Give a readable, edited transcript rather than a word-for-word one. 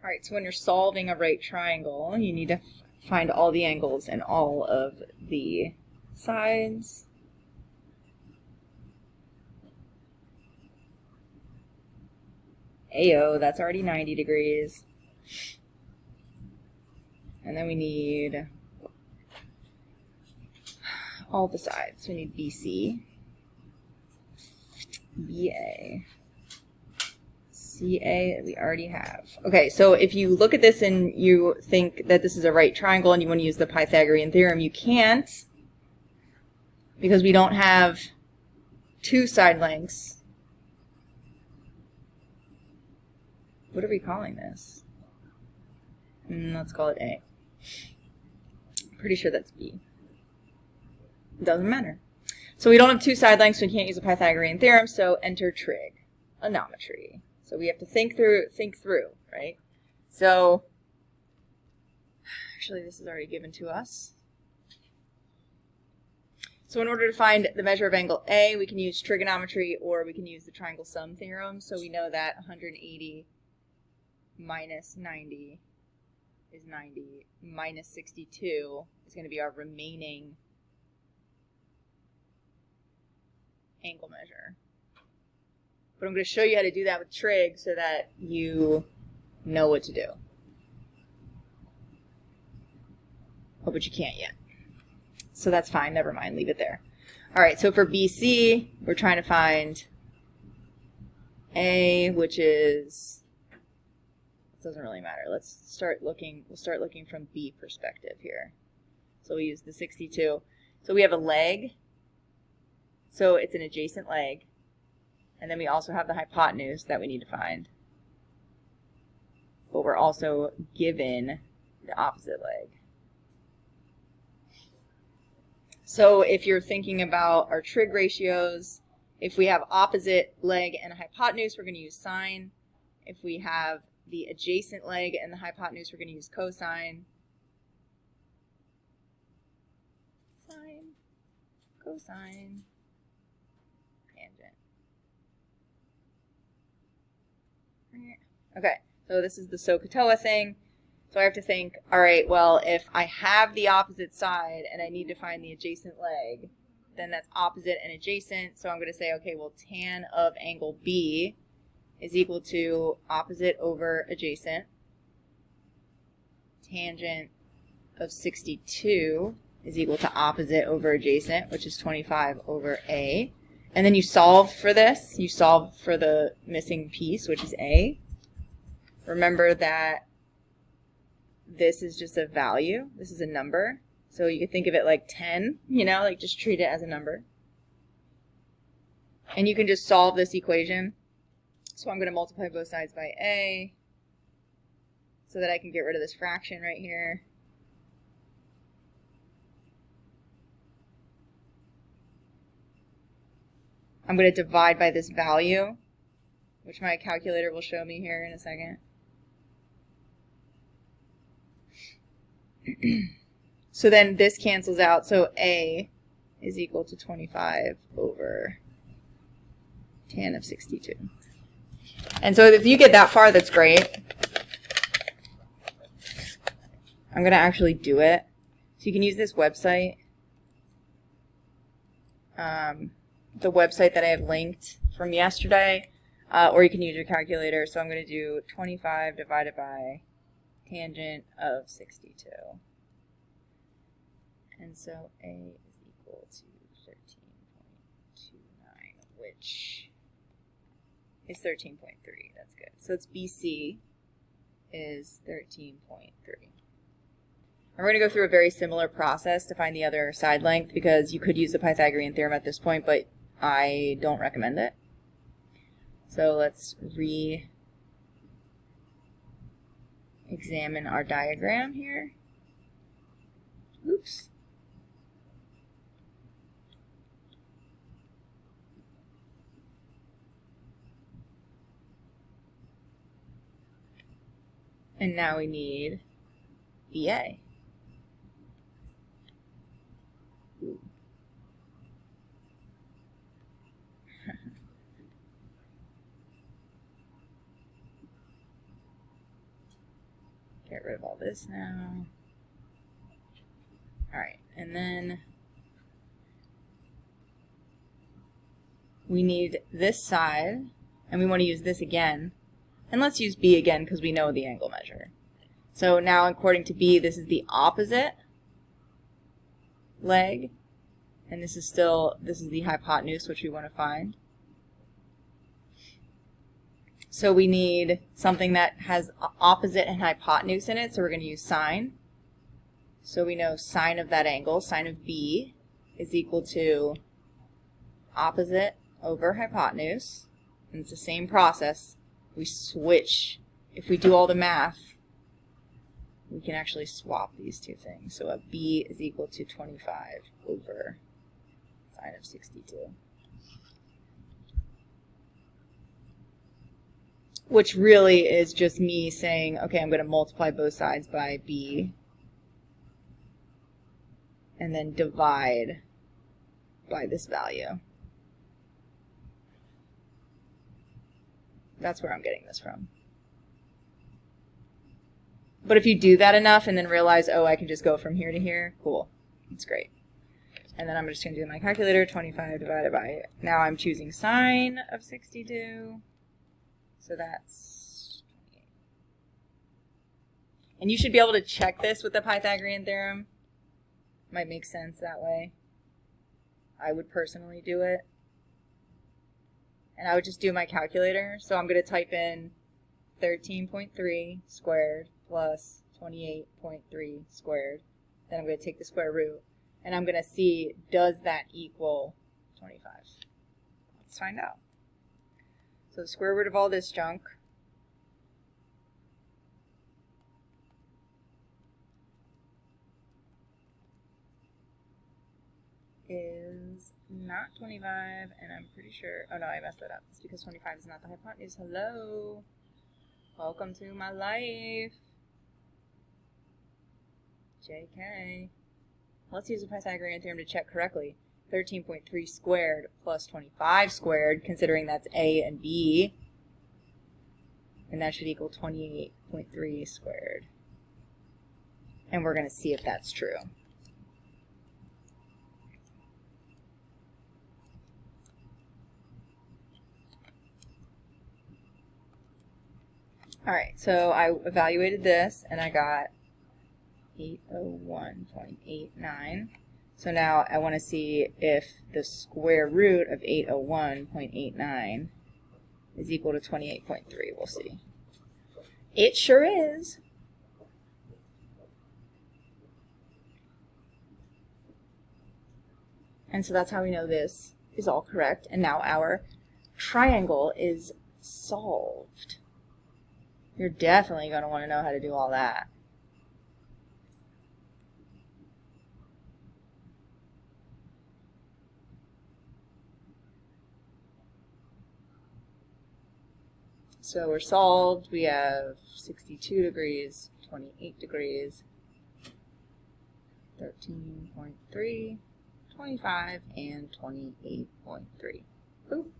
All right, so when you're solving a right triangle, you need to find all the angles and all of the sides. Ayo, that's already 90 degrees. And then we need all the sides. We need BC, BA, CA we already have. Okay, so if you look at this and you think that this is a right triangle and you want to use the Pythagorean theorem, you can't, because we don't have two side lengths. What are we calling this? Let's call it A. Pretty sure that's B. Doesn't matter. So we don't have two side lengths, so we can't use the Pythagorean theorem, so enter trig, anometry. So we have to think through, right? So, actually this is already given to us. So in order to find the measure of angle A, we can use trigonometry or we can use the triangle sum theorem. So we know that 180 minus 90 is 90, minus 62 is going to be our remaining angle measure. But I'm going to show you how to do that with trig so that you know what to do. Oh, but you can't yet. So that's fine, never mind, leave it there. All right, so for BC, we're trying to find A, which is, it doesn't really matter. Let's start looking, we'll start looking from B perspective here. So we use the 62. So we have a leg, so it's an adjacent leg. And then we also have the hypotenuse that we need to find. But we're also given the opposite leg. So if you're thinking about our trig ratios, if we have opposite leg and a hypotenuse, we're going to use sine. If we have the adjacent leg and the hypotenuse, we're going to use cosine. Sine, cosine, tangent. Okay, so this is the SOHCAHTOA thing. So I have to think, all right, well, if I have the opposite side and I need to find the adjacent leg, then that's opposite and adjacent. So I'm going to say, okay, well, tan of angle B is equal to opposite over adjacent. Tangent of 62 is equal to opposite over adjacent, which is 25 over A. And then you solve for this. You solve for the missing piece, which is A. Remember that this is just a value. This is a number. So you can think of it like 10, you know, like just treat it as a number. And you can just solve this equation. So I'm going to multiply both sides by A so that I can get rid of this fraction right here. I'm going to divide by this value, which my calculator will show me here in a second. So then this cancels out, so A is equal to 25 over tan of 62. And so if you get that far, that's great. I'm going to actually do it. So you can use this website, the website that I have linked from yesterday, or you can use your calculator. So I'm going to do 25 divided by tangent of 62. And so A is equal to 13.29, which is 13.3. That's good. So it's BC is 13.3. And we're going to go through a very similar process to find the other side length because you could use the Pythagorean theorem at this point, but I don't recommend it. So let's re-examine our diagram here. Oops. And now we need BA. Ooh. Get rid of all this now. All right, and then we need this side, and we want to use this again. And let's use B again because we know the angle measure. So now according to B, this is the opposite leg, and this is the hypotenuse, which we want to find. So we need something that has opposite and hypotenuse in it, so we're going to use sine. So we know sine of that angle, sine of B, is equal to opposite over hypotenuse. And it's the same process. We switch. If we do all the math, we can actually swap these two things. So a B is equal to 25 over sine of 62. Which really is just me saying, okay, I'm going to multiply both sides by B and then divide by this value. That's where I'm getting this from. But if you do that enough and then realize, oh, I can just go from here to here, cool. That's great. And then I'm just going to do my calculator, 25 divided by, now I'm choosing sine of 62. So that's 28. And you should be able to check this with the Pythagorean theorem. Might make sense that way. I would personally do it. And I would just do my calculator. So I'm going to type in 13.3 squared plus 28.3 squared. Then I'm going to take the square root. And I'm going to see, does that equal 25? Let's find out. So the square root of all this junk is not 25, and I'm pretty sure, oh no, I messed that up. It's because 25 is not the hypotenuse. Hello. Welcome to my life. JK. Let's use the Pythagorean theorem to check correctly. 13.3 squared plus 25 squared, considering that's A and B, and that should equal 28.3 squared. And we're going to see if that's true. Alright, so I evaluated this, and I got 801.89. So now I want to see if the square root of 801.89 is equal to 28.3. We'll see. It sure is. And so that's how we know this is all correct. And now our triangle is solved. You're definitely going to want to know how to do all that. So we're solved. We have 62 degrees, 28 degrees, 13.3, 25, and 28.3. Boop.